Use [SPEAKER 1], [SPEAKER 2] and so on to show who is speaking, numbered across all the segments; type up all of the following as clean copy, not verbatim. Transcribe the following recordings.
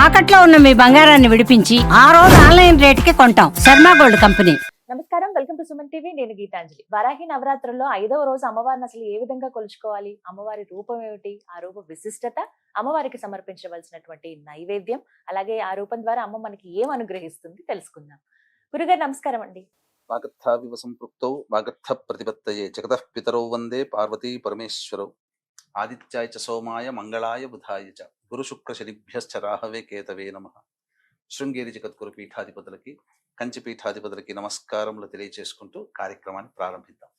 [SPEAKER 1] తాకట్లో ఉన్న మీ బంగారాన్ని విడిపించి ఆ రోజు ఆన్లైన్ రేటుకి కొంటాం. Sharma gold company.
[SPEAKER 2] నమస్కారం, వెల్కమ్ టు సుమన్ టీవీ. నేను గీతాంజలి. వరాహి నవరాత్రుల్లో 5వ రోజు అమ్మవారిని అసలు ఏ విధంగా కొలుచుకోవాలి, అమ్మవారి రూపం ఏమిటి, ఆ రూప విశిష్టత, అమ్మవారికి సమర్పించవలసినటువంటి నైవేద్యం, అలాగే ఆ రూపం ద్వారా అమ్మ మనకి ఏం అనుగ్రహిస్తుంది తెలుసుకుందాం. గురుగారు నమస్కారం అండి.
[SPEAKER 3] వాగర్థావివ సంపృక్తౌ వాగర్థ ప్రతిపత్తయే జగతః పితరౌ వందే పార్వతీ పరమేశ్వరౌ ఆదిత్యాయ చ సోమాయ మంగళాయ బుధాయ చ గురు శుక్ర శనిభ్యశ్చ రాహవే కేతవే నమః. శృంగేరి జగద్గురు పీఠాధిపతులకి, కంచి పీఠాధిపతులకి నమస్కారములు తెలియజేసుకుంటూ కార్యక్రమాన్ని ప్రారంభిద్దాం.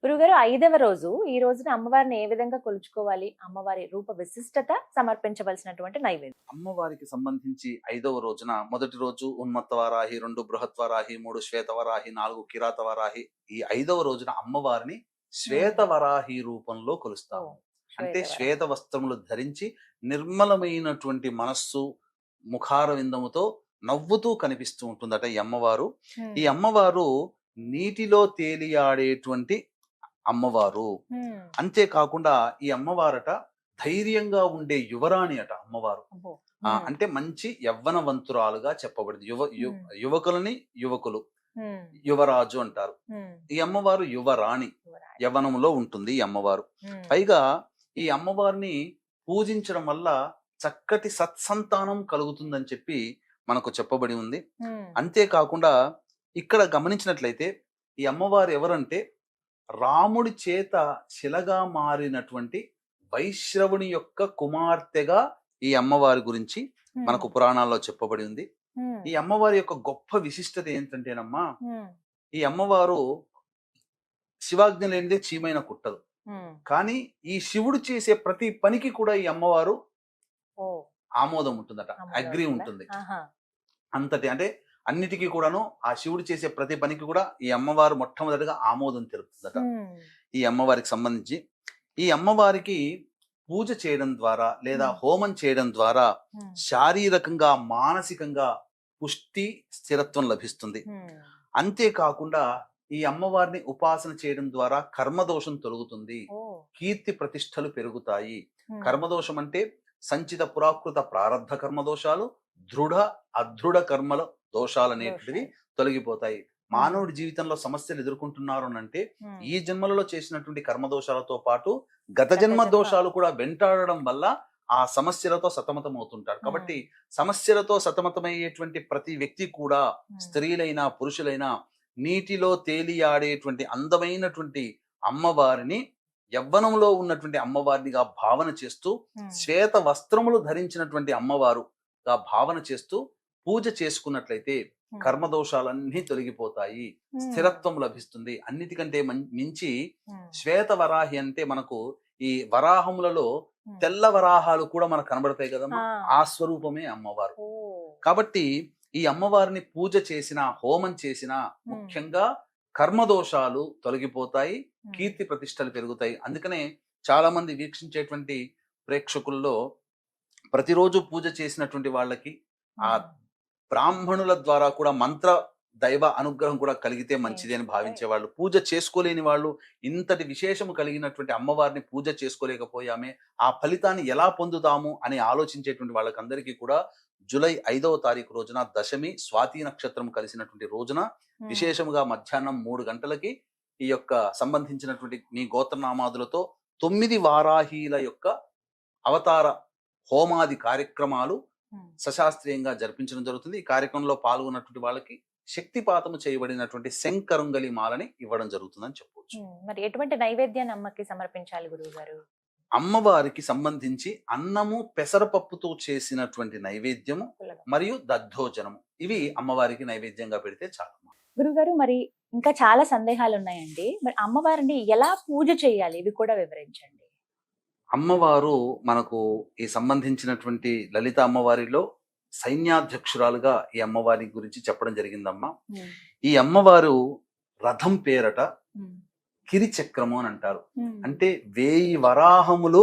[SPEAKER 2] గురుగారు 5వ రోజు ఈ రోజున అమ్మవారిని ఏ విధంగా కొలుచుకోవాలి, అమ్మవారి రూప విశిష్టత, సమర్పించవలసినటువంటి నైవేద్యం.
[SPEAKER 3] అమ్మవారికి సంబంధించి 5వ రోజున మొదటి రోజు ఉన్మత్త వారాహి, 2 బృహత్ వారాహి, 3 శ్వేత వరాహి, 4 కిరాత వరాహి. ఈ 5వ రోజున అమ్మవారిని శ్వేత వరాహి రూపంలో కొలుస్తాము. అంటే శ్వేత వస్త్రములు ధరించి నిర్మలమైనటువంటి మనస్సు, ముఖారవిందముతో నవ్వుతూ కనిపిస్తూ ఉంటుందట ఈ అమ్మవారు. ఈ అమ్మవారు నీటిలో తేలియాడేటువంటి అమ్మవారు. అంతేకాకుండా ఈ అమ్మవారట ధైర్యంగా ఉండే యువరాణి అట అమ్మవారు. అంటే మంచి యవ్వనవంతురాలుగా చెప్పబడింది. యువకులని యువకులు యువరాజు అంటారు. ఈ అమ్మవారు యువరాణి, యవ్వనంలో ఉంటుంది ఈ అమ్మవారు. పైగా ఈ అమ్మవారిని పూజించడం వల్ల చక్కటి సత్సంతానం కలుగుతుందని చెప్పి మనకు చెప్పబడి ఉంది. అంతేకాకుండా ఇక్కడ గమనించినట్లయితే ఈ అమ్మవారు ఎవరంటే రాముడి చేత శిలగా మారినటువంటి వైశ్రవుని యొక్క కుమార్తెగా ఈ అమ్మవారి గురించి మనకు పురాణాల్లో చెప్పబడి ఉంది. ఈ అమ్మవారి యొక్క గొప్ప విశిష్టత ఏంటంటేనమ్మా, ఈ అమ్మవారు శివాజ్ఞ లేనిదే చీమైన కుట్టదు. కానీ ఈ శివుడు చేసే ప్రతి పనికి కూడా ఈ అమ్మవారు ఆమోదం ఉంటుందట, అగ్రి ఉంటుంది. అంతటి అంటే అన్నిటికీ కూడాను ఆ శివుడు చేసే ప్రతి పనికి కూడా ఈ అమ్మవారు మొట్టమొదటిగా ఆమోదం తెలుపుతుందట. ఈ అమ్మవారికి సంబంధించి ఈ అమ్మవారికి పూజ చేయడం ద్వారా లేదా హోమం చేయడం ద్వారా శారీరకంగా, మానసికంగా పుష్టి, స్థిరత్వం లభిస్తుంది. అంతేకాకుండా ఈ అమ్మవారిని ఉపాసన చేయడం ద్వారా కర్మదోషం తొలగుతుంది, కీర్తి ప్రతిష్టలు పెరుగుతాయి. కర్మదోషం అంటే సంచిత పురాకృత ప్రారబ్ధ కర్మదోషాలు, దృఢ అదృఢ కర్మల దోషాలు అనేటివి తొలగిపోతాయి. మానవుడి జీవితంలో సమస్యలు ఎదుర్కొంటున్నారు అంటే ఈ జన్మలలో చేసినటువంటి కర్మదోషాలతో పాటు గత జన్మ దోషాలు కూడా వెంటాడడం వల్ల ఆ సమస్యలతో సతమతం అవుతుంటారు. కాబట్టి సమస్యలతో సతమతమయ్యేటువంటి ప్రతి వ్యక్తి కూడా, స్త్రీలైనా పురుషులైనా, నీటిలో తేలియాడేటువంటి అందమైనటువంటి అమ్మవారిని యవ్వనంలో ఉన్నటువంటి అమ్మవారినిగా భావన చేస్తూ, శ్వేత వస్త్రములు ధరించినటువంటి అమ్మవారుగా భావన చేస్తూ పూజ చేసుకున్నట్లయితే కర్మదోషాలన్నీ తొలగిపోతాయి, స్థిరత్వం లభిస్తుంది. అన్నిటికంటే మించి శ్వేత వరాహి అంటే మనకు ఈ వరాహములలో తెల్ల వరాహాలు కూడా మనకు కనబడతాయి కదమ్మా, ఆ స్వరూపమే అమ్మవారు. కాబట్టి ఈ అమ్మవారిని పూజ చేసినా, హోమం చేసినా ముఖ్యంగా కర్మదోషాలు తొలగిపోతాయి, కీర్తి ప్రతిష్టలు పెరుగుతాయి. అందుకనే చాలా మంది వీక్షించేటువంటి ప్రేక్షకుల్లో ప్రతిరోజు పూజ చేసినటువంటి వాళ్ళకి ఆ బ్రాహ్మణుల ద్వారా కూడా మంత్ర దైవ అనుగ్రహం కూడా కలిగితే మంచిది అని భావించేవాళ్ళు. పూజ చేసుకోలేని వాళ్ళు ఇంతటి విశేషము కలిగినటువంటి అమ్మవారిని పూజ చేసుకోలేకపోయామే, ఆ ఫలితాన్ని ఎలా పొందుతాము అని ఆలోచించేటువంటి వాళ్ళకందరికీ కూడా జూలై 5వ తారీఖు రోజున దశమి స్వాతి నక్షత్రం కలిసినటువంటి రోజున విశేషముగా మధ్యాహ్నం 3 గంటలకి ఈ యొక్క సంబంధించినటువంటి మీ గోత్రనామాదులతో 9 వారాహీల యొక్క అవతార హోమాది కార్యక్రమాలు సశాస్త్రీయంగా జరిపించడం జరుగుతుంది. ఈ కార్యక్రమంలో పాల్గొన్నటువంటి వాళ్ళకి శక్తిపాతము చేయబడినటువంటి శంకరుంగలి మాలని ఇవ్వడం జరుగుతుందని చెప్పవచ్చు.
[SPEAKER 2] మరి ఎటువంటి నైవేద్యాన్ని అమ్మకి సమర్పించాలి గురువు గారు?
[SPEAKER 3] అమ్మవారికి సంబంధించి అన్నము, పెసరపప్పుతో చేసినటువంటి నైవేద్యము మరియు దద్దోజనము, ఇవి అమ్మవారికి నైవేద్యంగా పెడితే చాలు.
[SPEAKER 2] గురుగారు, మరి ఇంకా చాలా సందేహాలు ఉన్నాయండి. మరి అమ్మవారిని ఎలా పూజ చేయాలి, ఇవి కూడా వివరించండి.
[SPEAKER 3] అమ్మవారు మనకు ఈ సంబంధించినటువంటి లలిత అమ్మవారిలో సైన్యాధ్యక్షురాలుగా ఈ అమ్మవారి గురించి చెప్పడం జరిగిందమ్మా. ఈ అమ్మవారు రథం పేరట కిరిచక్రము అని అంటారు. అంటే 1000 వరాహములు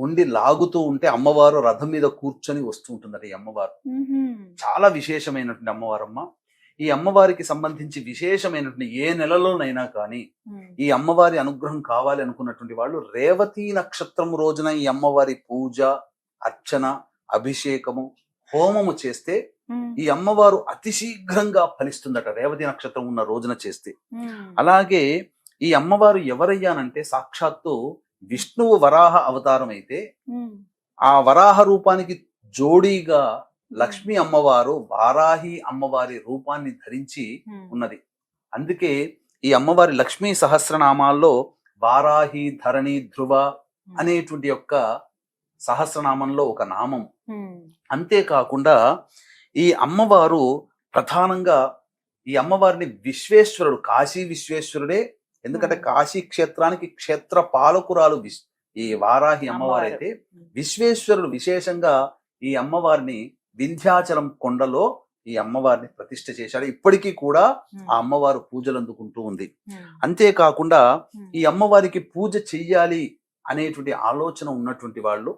[SPEAKER 3] ఉండి లాగుతూ ఉంటే అమ్మవారు రథం మీద కూర్చొని వస్తూ ఉంటుందట ఈ అమ్మవారు. చాలా విశేషమైనటువంటి అమ్మవారమ్మ. ఈ అమ్మవారికి సంబంధించి విశేషమైనటువంటి ఏ నెలలోనైనా కానీ ఈ అమ్మవారి అనుగ్రహం కావాలి అనుకున్నటువంటి వాళ్ళు రేవతి నక్షత్రం రోజున ఈ అమ్మవారి పూజ, అర్చన, అభిషేకము, హోమము చేస్తే ఈ అమ్మవారు అతి శీఘ్రంగా ఫలిస్తుందట, రేవతి నక్షత్రం ఉన్న రోజున చేస్తే. అలాగే ఈ అమ్మవారు ఎవరయ్యానంటే సాక్షాత్తు విష్ణువు వరాహ అవతారం అయితే ఆ వరాహ రూపానికి జోడీగా లక్ష్మీ అమ్మవారు వారాహి అమ్మవారి రూపాన్ని ధరించి ఉన్నది. అందుకే ఈ అమ్మవారి లక్ష్మీ సహస్రనామాల్లో వారాహి, ధరణి, ధ్రువ అనేటువంటి యొక్క సహస్రనామంలో ఒక నామం. అంతేకాకుండా ఈ అమ్మవారు ప్రధానంగా ఈ అమ్మవారిని విశ్వేశ్వరుడు, కాశీ విశ్వేశ్వరుడే, ఎందుకంటే కాశీ క్షేత్రానికి క్షేత్ర పాలకురాలు ఈ వారాహి అమ్మవారు అయితే, విశ్వేశ్వరుడు విశేషంగా ఈ అమ్మవారిని వింధ్యాచలం కొండలో ఈ అమ్మవారిని ప్రతిష్ఠ చేశాడు. ఇప్పటికీ కూడా ఆ అమ్మవారు పూజలు అందుకుంటూ ఉంది. అంతేకాకుండా ఈ అమ్మవారికి పూజ చెయ్యాలి అనేటువంటి ఆలోచన ఉన్నటువంటి వాళ్ళు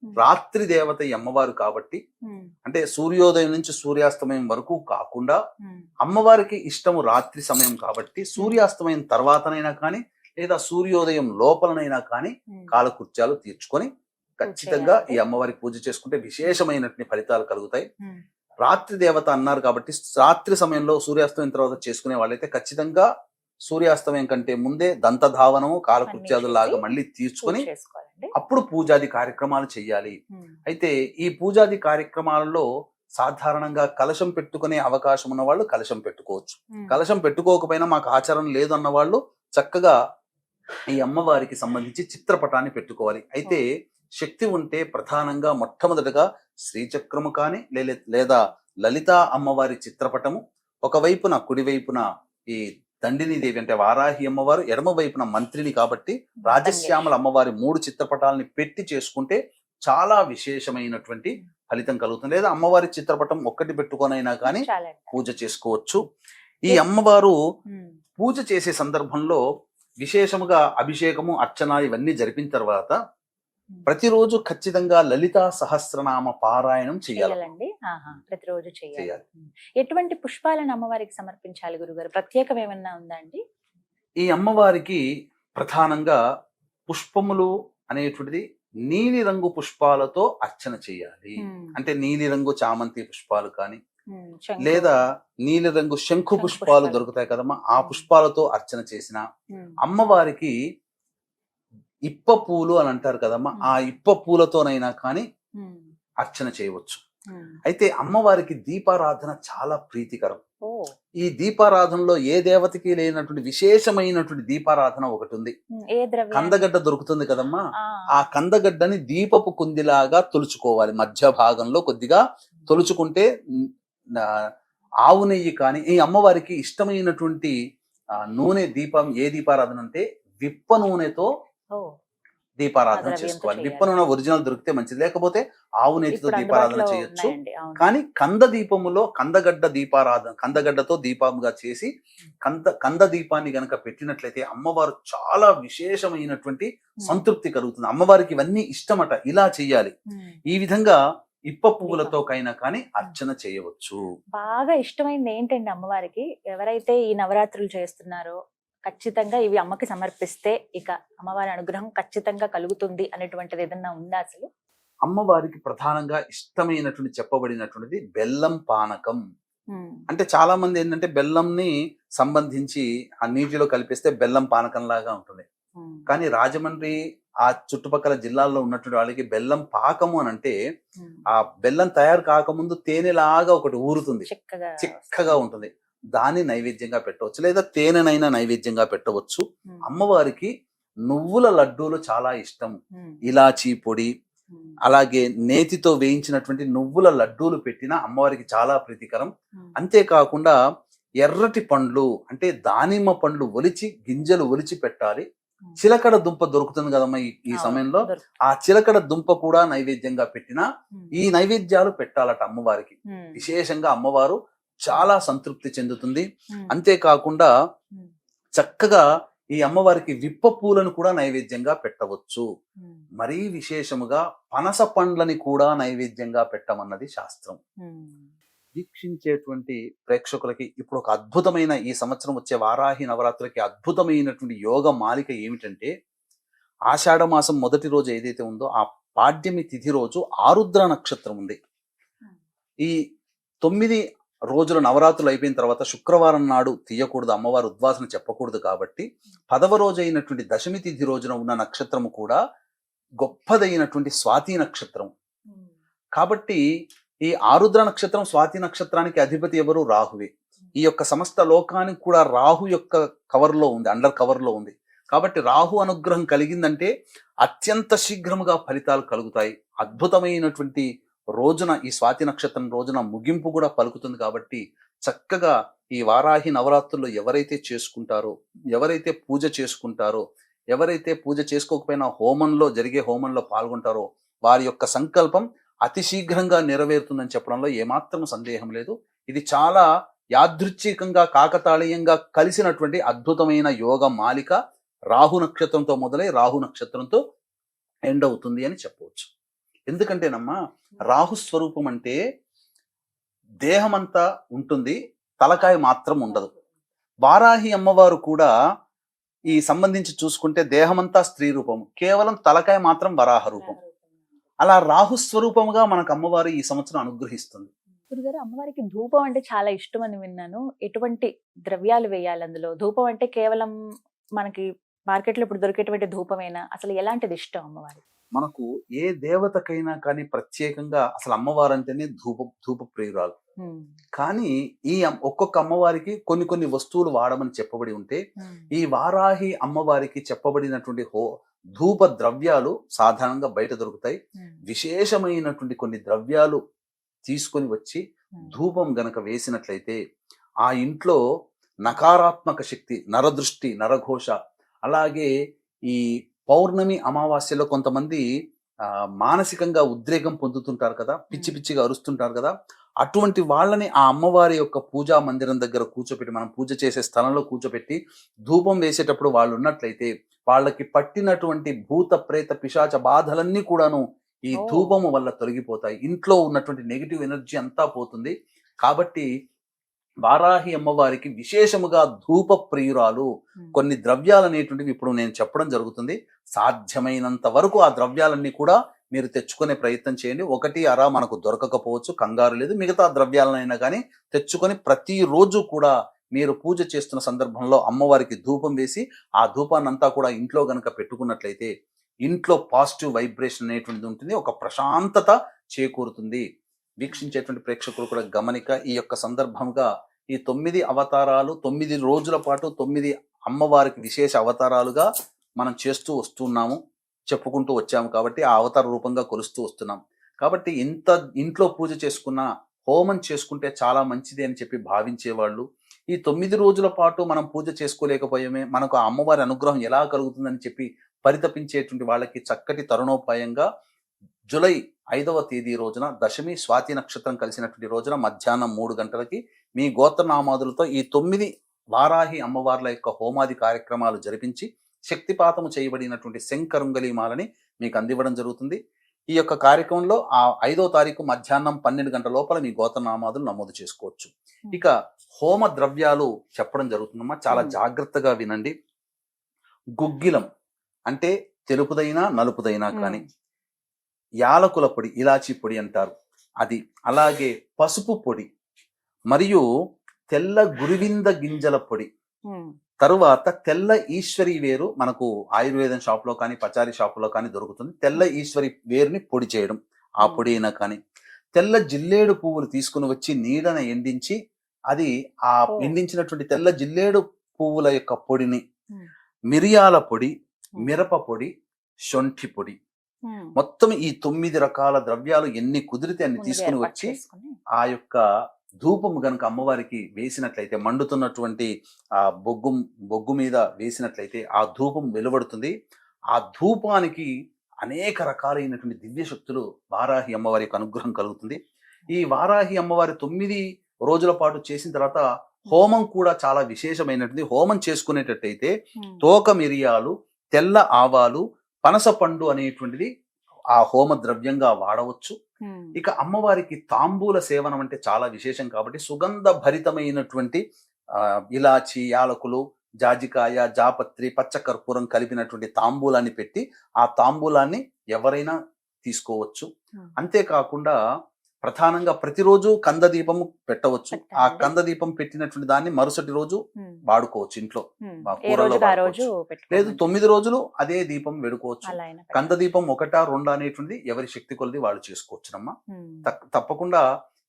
[SPEAKER 3] రాత్రి దేవత ఈ అమ్మవారు కాబట్టి, అంటే సూర్యోదయం నుంచి సూర్యాస్తమయం వరకు కాకుండా అమ్మవారికి ఇష్టము రాత్రి సమయం కాబట్టి సూర్యాస్తమయం తర్వాతనైనా కానీ లేదా సూర్యోదయం లోపలనైనా కానీ కాలకృత్యాలు తీర్చుకొని ఖచ్చితంగా ఈ అమ్మవారికి పూజ చేసుకుంటే విశేషమైనటువంటి ఫలితాలు కలుగుతాయి. రాత్రి దేవత అన్నారు కాబట్టి రాత్రి సమయంలో సూర్యాస్తమయం తర్వాత చేసుకునే వాళ్ళైతే ఖచ్చితంగా సూర్యాస్తమయం కంటే ముందే దంతధావనము కాలకృత్యాదులాగా మళ్ళీ తీర్చుకొని అప్పుడు పూజాది కార్యక్రమాలు చెయ్యాలి. అయితే ఈ పూజాది కార్యక్రమాలలో సాధారణంగా కలశం పెట్టుకునే అవకాశం ఉన్న వాళ్ళు కలశం పెట్టుకోవచ్చు. కలశం పెట్టుకోకపోయినా మాకు ఆచారం లేదు అన్న వాళ్ళు చక్కగా ఈ అమ్మవారికి సంబంధించి చిత్రపటాన్ని పెట్టుకోవాలి. అయితే శక్తి ఉంటే ప్రధానంగా మొట్టమొదటిగా శ్రీచక్రము కానీ లేదా లలితా అమ్మవారి చిత్రపటము, ఒకవైపున కుడివైపున ఈ దండిని దేవి అంటే వారాహి అమ్మవారు, ఎడమ వైపున మంత్రిని కాబట్టి రాజశ్యామల అమ్మవారి 3 చిత్రపటాలని పెట్టి చేసుకుంటే చాలా విశేషమైనటువంటి ఫలితం కలుగుతుంది. లేదా అమ్మవారి చిత్రపటం ఒక్కటి పెట్టుకొనైనా కానీ పూజ చేసుకోవచ్చు. ఈ అమ్మవారు పూజ చేసే సందర్భంలో విశేషముగా అభిషేకము, అర్చన ఇవన్నీ జరిపిన తర్వాత ప్రతిరోజు ఖచ్చితంగా లలితా సహస్రనామ పారాయణం చేయాలండి.
[SPEAKER 2] ప్రతిరోజు చేయాలి. ఎటువంటి పుష్పాలను అమ్మవారికి సమర్పించాలి గురుగారు? ప్రత్యేకం ఏమన్నా ఉందా అండి?
[SPEAKER 3] ఈ అమ్మవారికి ప్రధానంగా పుష్పములు అనేటువంటిది నీలి రంగు పుష్పాలతో అర్చన చేయాలి. అంటే నీలి రంగు చామంతి పుష్పాలు కానీ లేదా నీలి రంగు శంఖు పుష్పాలు దొరుకుతాయి కదమ్మా, ఆ పుష్పాలతో అర్చన చేసిన అమ్మవారికి ఇప్ప పూలు అని అంటారు కదమ్మా, ఆ ఇప్ప పూలతోనైనా కానీ అర్చన చేయవచ్చు. అయితే అమ్మవారికి దీపారాధన చాలా ప్రీతికరం. ఈ దీపారాధనలో ఏ దేవతకి లేనటువంటి విశేషమైనటువంటి దీపారాధన ఒకటి ఉంది. కందగడ్డ దొరుకుతుంది కదమ్మా, ఆ కందగడ్డని దీపపు కుందిలాగా తొలుచుకోవాలి. మధ్య భాగంలో కొద్దిగా తొలుచుకుంటే ఆవు నెయ్యి కానీ, ఈ అమ్మవారికి ఇష్టమైనటువంటి నూనె దీపం ఏ దీపారాధన అంటే విప్ప నూనెతో దీపారాధన చేసుకోవాలి. విప్ప నూనె ఒరిజినల్ దొరికితే మంచిది, లేకపోతే ఆవు నెయ్యితో దీపారాధన చేయొచ్చు. కానీ కంద దీపములో కందగడ్డ దీపారాధన, కందగడ్డతో దీపంగా చేసి కంద దీపాన్ని గనక పెట్టినట్లయితే అమ్మవారు చాలా విశేషమైనటువంటి సంతృప్తి కలుగుతుంది. అమ్మవారికి ఇవన్నీ ఇష్టమట, ఇలా చెయ్యాలి. ఈ విధంగా ఇప్ప పువ్వులతో కైనా కానీ అర్చన చేయవచ్చు.
[SPEAKER 2] బాగా ఇష్టమైంది ఏంటండి అమ్మవారికి? ఎవరైతే ఈ నవరాత్రులు చేస్తున్నారో ఖచ్చితంగా ఇవి అమ్మకి సమర్పిస్తే ఇక అమ్మవారి అనుగ్రహం ఖచ్చితంగా కలుగుతుంది అనేటువంటిది ఏదన్నా ఉందా అసలు?
[SPEAKER 3] అమ్మవారికి ప్రధానంగా ఇష్టమైనటువంటి చెప్పబడినటువంటిది బెల్లం పానకం. అంటే చాలా మంది ఏంటంటే బెల్లంని సంబంధించి ఆ నీటిలో కలిపిస్తే బెల్లం పానకం లాగా ఉంటుంది. కానీ రాజమండ్రి ఆ చుట్టుపక్కల జిల్లాల్లో ఉన్నటువంటి వాళ్ళకి బెల్లం పాకము అని అంటే ఆ బెల్లం తయారు కాకముందు తేనెలాగా ఒకటి ఊరుతుంది, చిక్కగా ఉంటుంది. దాన్ని నైవేద్యంగా పెట్టవచ్చు, లేదా తేనెనైనా నైవేద్యంగా పెట్టవచ్చు. అమ్మవారికి నువ్వుల లడ్డూలు చాలా ఇష్టం. ఇలాచీ పొడి, అలాగే నేతితో వేయించినటువంటి నువ్వుల లడ్డూలు పెట్టిన అమ్మవారికి చాలా ప్రీతికరం. అంతేకాకుండా ఎర్రటి పండ్లు అంటే దానిమ్మ పండ్లు ఒలిచి గింజలు ఒలిచి పెట్టాలి. చిలకడ దుంప దొరుకుతుంది కదమ్మా ఈ సమయంలో, ఆ చిలకడ దుంప కూడా నైవేద్యంగా పెట్టిన ఈ నైవేద్యాలు పెట్టాలట అమ్మవారికి. విశేషంగా అమ్మవారు చాలా సంతృప్తి చెందుతుంది. అంతేకాకుండా చక్కగా ఈ అమ్మవారికి విప్ప పూలను కూడా నైవేద్యంగా పెట్టవచ్చు. మరీ విశేషముగా పనస పండ్లని కూడా నైవేద్యంగా పెట్టమన్నది శాస్త్రం. వీక్షించేటువంటి ప్రేక్షకులకి ఇప్పుడు ఒక అద్భుతమైన, ఈ సంవత్సరం వచ్చే వారాహి నవరాత్రులకి అద్భుతమైనటువంటి యోగ మాలిక ఏమిటంటే, ఆషాఢ మాసం మొదటి రోజు ఏదైతే ఉందో ఆ పాడ్యమి తిథి రోజు ఆరుద్ర నక్షత్రం ఉంది. ఈ 9 రోజుల నవరాత్రులు అయిపోయిన తర్వాత శుక్రవారం నాడు తీయకూడదు, అమ్మవారు ఉద్వాసన చెప్పకూడదు. కాబట్టి 10వ రోజు అయినటువంటి దశమి తిథి రోజున ఉన్న నక్షత్రము కూడా గొప్పదైనటువంటి స్వాతి నక్షత్రం. కాబట్టి ఈ ఆరుద్ర నక్షత్రం స్వాతి నక్షత్రానికి అధిపతి ఎవరు? రాహువే. ఈ యొక్క సమస్త లోకానికి కూడా రాహు యొక్క కవర్లో ఉంది, అండర్ కవర్లో ఉంది. కాబట్టి రాహు అనుగ్రహం కలిగిందంటే అత్యంత శీఘ్రముగా ఫలితాలు కలుగుతాయి. అద్భుతమైనటువంటి రోజున, ఈ స్వాతి నక్షత్రం రోజున ముగింపు కూడా పలుకుతుంది. కాబట్టి చక్కగా ఈ వారాహి నవరాత్రుల్లో ఎవరైతే చేసుకుంటారో, ఎవరైతే పూజ చేసుకుంటారో, ఎవరైతే పూజ చేసుకోకపోయినా జరిగే హోమంలో పాల్గొంటారో వారి యొక్క సంకల్పం అతి శీఘ్రంగా నెరవేరుతుందని చెప్పడంలో ఏమాత్రం సందేహం లేదు. ఇది చాలా యాదృచ్ఛికంగా, కాకతాళీయంగా కలిసినటువంటి అద్భుతమైన యోగ మాలిక. రాహు నక్షత్రంతో మొదలై రాహు నక్షత్రంతో ఎండ్ అవుతుంది అని చెప్పవచ్చు. ఎందుకంటేనమ్మా, రాహు స్వరూపం అంటే దేహమంతా ఉంటుంది, తలకాయ మాత్రం ఉండదు. వారాహి అమ్మవారు కూడా ఈ సంబంధించి చూసుకుంటే దేహమంతా స్త్రీ రూపం, కేవలం తలకాయ మాత్రం వరాహ రూపం. అలా రాహు స్వరూపముగా మనకు అమ్మవారు ఈ సంవత్సరం అనుగ్రహిస్తుంది.
[SPEAKER 2] గురుగారు, అమ్మవారికి ధూపం అంటే చాలా ఇష్టం అని విన్నాను. ఎటువంటి ద్రవ్యాలు వేయాలి అందులో? ధూపం అంటే కేవలం మనకి మార్కెట్లో ఇప్పుడు దొరికేటువంటి ధూపమేనా? అసలు ఎలాంటిది ఇష్టం అమ్మవారి?
[SPEAKER 3] మనకు ఏ దేవతకైనా కానీ ప్రత్యేకంగా అసలు అమ్మవారు అంటేనే ధూప ప్రియురాలు. కానీ ఈ ఒక్కొక్క అమ్మవారికి కొన్ని కొన్ని వస్తువులు వాడమని చెప్పబడి ఉంటే, ఈ వారాహి అమ్మవారికి చెప్పబడినటువంటి ధూప ద్రవ్యాలు సాధారణంగా బయట దొరుకుతాయి. విశేషమైనటువంటి కొన్ని ద్రవ్యాలు తీసుకొని వచ్చి ధూపం గనక వేసినట్లయితే ఆ ఇంట్లో నకారాత్మక శక్తి, నరదృష్టి, నరఘోష, అలాగే ఈ పౌర్ణమి అమావాస్యలో కొంతమంది మానసికంగా ఉద్రేకం పొందుతుంటారు కదా, పిచ్చి పిచ్చిగా అరుస్తుంటారు కదా, అటువంటి వాళ్ళని ఆ అమ్మవారి యొక్క పూజా మందిరం దగ్గర కూర్చోపెట్టి, మనం పూజ చేసే స్థలంలో కూర్చోపెట్టి ధూపం వేసేటప్పుడు వాళ్ళు ఉన్నట్లయితే వాళ్ళకి పట్టినటువంటి భూత ప్రేత పిశాచ బాధలన్నీ కూడాను ఈ ధూపము వల్ల తొలగిపోతాయి. ఇంట్లో ఉన్నటువంటి నెగిటివ్ ఎనర్జీ అంతా పోతుంది. కాబట్టి వారాహి అమ్మవారికి విశేషముగా ధూప ప్రియురాలు. కొన్ని ద్రవ్యాలు అనేటువంటివి ఇప్పుడు నేను చెప్పడం జరుగుతుంది. సాధ్యమైనంత వరకు ఆ ద్రవ్యాలన్నీ కూడా మీరు తెచ్చుకునే ప్రయత్నం చేయండి. ఒకటి అరా మనకు దొరకకపోవచ్చు, కంగారు లేదు. మిగతా ద్రవ్యాలనైనా కానీ తెచ్చుకొని ప్రతిరోజు కూడా మీరు పూజ చేస్తున్న సందర్భంలో అమ్మవారికి ధూపం వేసి ఆ ధూపాన్ని అంతా కూడా ఇంట్లో గనక పెట్టుకున్నట్లయితే ఇంట్లో పాజిటివ్ వైబ్రేషన్ అనేటువంటిది ఉంటుంది, ఒక ప్రశాంతత చేకూరుతుంది. వీక్షించేటువంటి ప్రేక్షకులు కూడా గమనిక, ఈ యొక్క సందర్భంగా ఈ 9 అవతారాలు 9 రోజుల పాటు 9 అమ్మవారికి విశేష అవతారాలుగా మనం చేస్తూ వస్తున్నాము, చెప్పుకుంటూ వచ్చాము. కాబట్టి ఆ అవతార రూపంగా కొలుస్తూ వస్తున్నాం. కాబట్టి ఇంట్లో పూజ చేసుకున్న, హోమం చేసుకుంటే చాలా మంచిది అని చెప్పి భావించేవాళ్ళు, ఈ 9 రోజుల పాటు మనం పూజ చేసుకోలేకపోయామే, మనకు ఆ అమ్మవారి అనుగ్రహం ఎలా కలుగుతుందని చెప్పి పరితపించేటువంటి వాళ్ళకి చక్కటి తరుణోపాయంగా జూలై 5వ తేదీ రోజున దశమి స్వాతి నక్షత్రం కలిసినటువంటి రోజున మధ్యాహ్నం 3 గంటలకి మీ గోత్రనామాదులతో ఈ 9 వారాహి అమ్మవార్ల యొక్క హోమాది కార్యక్రమాలు జరిపించి శక్తిపాతము చేయబడినటువంటి శంకరుంగలీమాలని మీకు అందివ్వడం జరుగుతుంది. ఈ యొక్క కార్యక్రమంలో ఆ 5వ తారీఖు మధ్యాహ్నం 12 గంటల లోపల మీ గోత్రనామాదులు నమోదు చేసుకోవచ్చు. ఇక హోమ ద్రవ్యాలు చెప్పడం జరుగుతుందమ్మా, చాలా జాగ్రత్తగా వినండి. గుగ్గిలం అంటే తెలుపుదైనా నలుపుదైనా కానీ, యాలకుల పొడి, ఇలాచీ పొడి అంటారు అది, అలాగే పసుపు పొడి, మరియు తెల్ల గురివింద గింజల పొడి, తరువాత తెల్ల ఈశ్వరి వేరు మనకు ఆయుర్వేదం షాప్ లో కానీ పచారీ షాప్ లో కానీ దొరుకుతుంది. తెల్ల ఈశ్వరి వేరుని పొడి చేయడం, ఆ పొడి అయినా కానీ, తెల్ల జిల్లేడు పువ్వులు తీసుకుని వచ్చి నీడన ఎండించి అది ఆ ఎండించినటువంటి తెల్ల జిల్లేడు పువ్వుల యొక్క పొడిని, మిరియాల పొడి, మిరప పొడి, శొంఠి పొడి, మొత్తం ఈ 9 రకాల ద్రవ్యాలు ఎన్ని కుదిరితే అన్ని తీసుకుని వచ్చి ఆ యొక్క ధూపము గనుక అమ్మవారికి వేసినట్లయితే, మండుతున్నటువంటి ఆ బొగ్గు మీద వేసినట్లయితే ఆ ధూపం వెలువడుతుంది. ఆ ధూపానికి అనేక రకాలైనటువంటి దివ్య శక్తులు వారాహి అమ్మవారి యొక్క అనుగ్రహం కలుగుతుంది. ఈ వారాహి అమ్మవారి 9 రోజుల పాటు చేసిన తర్వాత హోమం కూడా చాలా విశేషమైనటువంటి. హోమం చేసుకునేటట్టయితే తోక మిరియాలు, తెల్ల ఆవాలు, పనస పండు అనేటువంటిది ఆ హోమ ద్రవ్యంగా వాడవచ్చు. ఇక అమ్మవారికి తాంబూల సేవనం అంటే చాలా విశేషం కాబట్టి సుగంధ భరితమైనటువంటి ఇలాచి, యాలకులు, జాజికాయ, జాపత్రి, పచ్చకర్పూరం కలిపినటువంటి తాంబూలాన్ని పెట్టి ఆ తాంబూలాన్ని ఎవరైనా తీసుకోవచ్చు. అంతేకాకుండా ప్రధానంగా ప్రతిరోజు కంద దీపము పెట్టవచ్చు. ఆ
[SPEAKER 2] పెట్టాలండి.
[SPEAKER 3] కంద దీపం పెట్టినటువంటి దాన్ని మరుసటి రోజు
[SPEAKER 2] ఉమ్,
[SPEAKER 3] వాడుకోవచ్చు ఇంట్లో.
[SPEAKER 2] ఉమ్.
[SPEAKER 3] మా
[SPEAKER 2] ఏ
[SPEAKER 3] కూరలో
[SPEAKER 2] రోజుకి ఆ రోజు
[SPEAKER 3] లేదు
[SPEAKER 2] పెట్టుకోవాలి.
[SPEAKER 3] 9 రోజులు అదే దీపం వెడుకోవచ్చు.
[SPEAKER 2] అలా అయినా
[SPEAKER 3] కంద దీపం 1 2 అనేటువంటి ఎవరి శక్తి కొలది వాళ్ళు చేసుకోవచ్చునమ్మా.
[SPEAKER 2] పెట్టాలి.
[SPEAKER 3] తప్పకుండా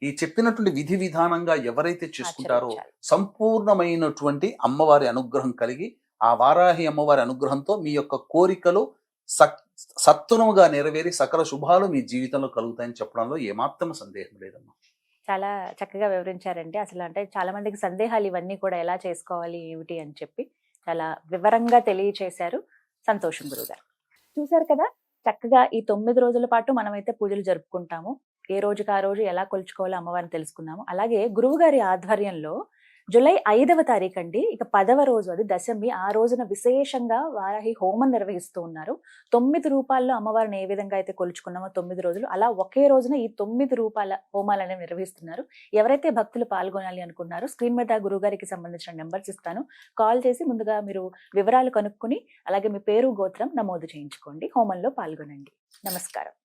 [SPEAKER 3] ఈ చెప్పినటువంటి విధి విధానంగా ఎవరైతే చేసుకుంటారో
[SPEAKER 2] ఆచరించాలి.
[SPEAKER 3] సంపూర్ణమైనటువంటి అమ్మవారి అనుగ్రహం కలిగి ఆ వారాహి అమ్మవారి అనుగ్రహంతో మీ యొక్క కోరికలు సత్వరముగా నెరవేరి సకల శుభాలు మీ జీవితంలో కలుగుతాయని చెప్పడంలో ఏమాత్రం సందేహం లేదమ్మా.
[SPEAKER 2] చాలా చక్కగా వివరించారండి. అసలు అంటే చాలా మందికి సందేహాలు ఇవన్నీ కూడా ఎలా చేసుకోవాలి ఏమిటి అని చెప్పి చాలా వివరంగా తెలియచేశారు. సంతోషం గురుగారు. చూశారు కదా, చక్కగా ఈ 9 రోజుల పాటు మనమైతే పూజలు జరుపుకుంటాము. ఏ రోజుకి ఆ రోజు ఎలా కొలుచుకోవాలో అమ్మవారిని తెలుసుకున్నాము. అలాగే గురువు గారి ఆధ్వర్యంలో జూలై 5వ తారీఖు అండి, ఇక 10వ రోజు, అది దశమి, ఆ రోజున విశేషంగా వారాహి హోమం నిర్వహిస్తూ ఉన్నారు. 9 రూపాల్లో అమ్మవారిని ఏ విధంగా అయితే కొలుచుకున్నామో 9 రోజులు, అలా ఒకే రోజున ఈ 9 రూపాల హోమాలు అనేవి నిర్వహిస్తున్నారు. ఎవరైతే భక్తులు పాల్గొనాలి అనుకున్నారో స్క్రీన్ మీద గురువు గారికి సంబంధించిన నెంబర్స్ ఇస్తాను. కాల్ చేసి ముందుగా మీరు వివరాలు కనుక్కుని అలాగే మీ పేరు గోత్రం నమోదు చేయించుకోండి. హోమంలో పాల్గొనండి. నమస్కారం.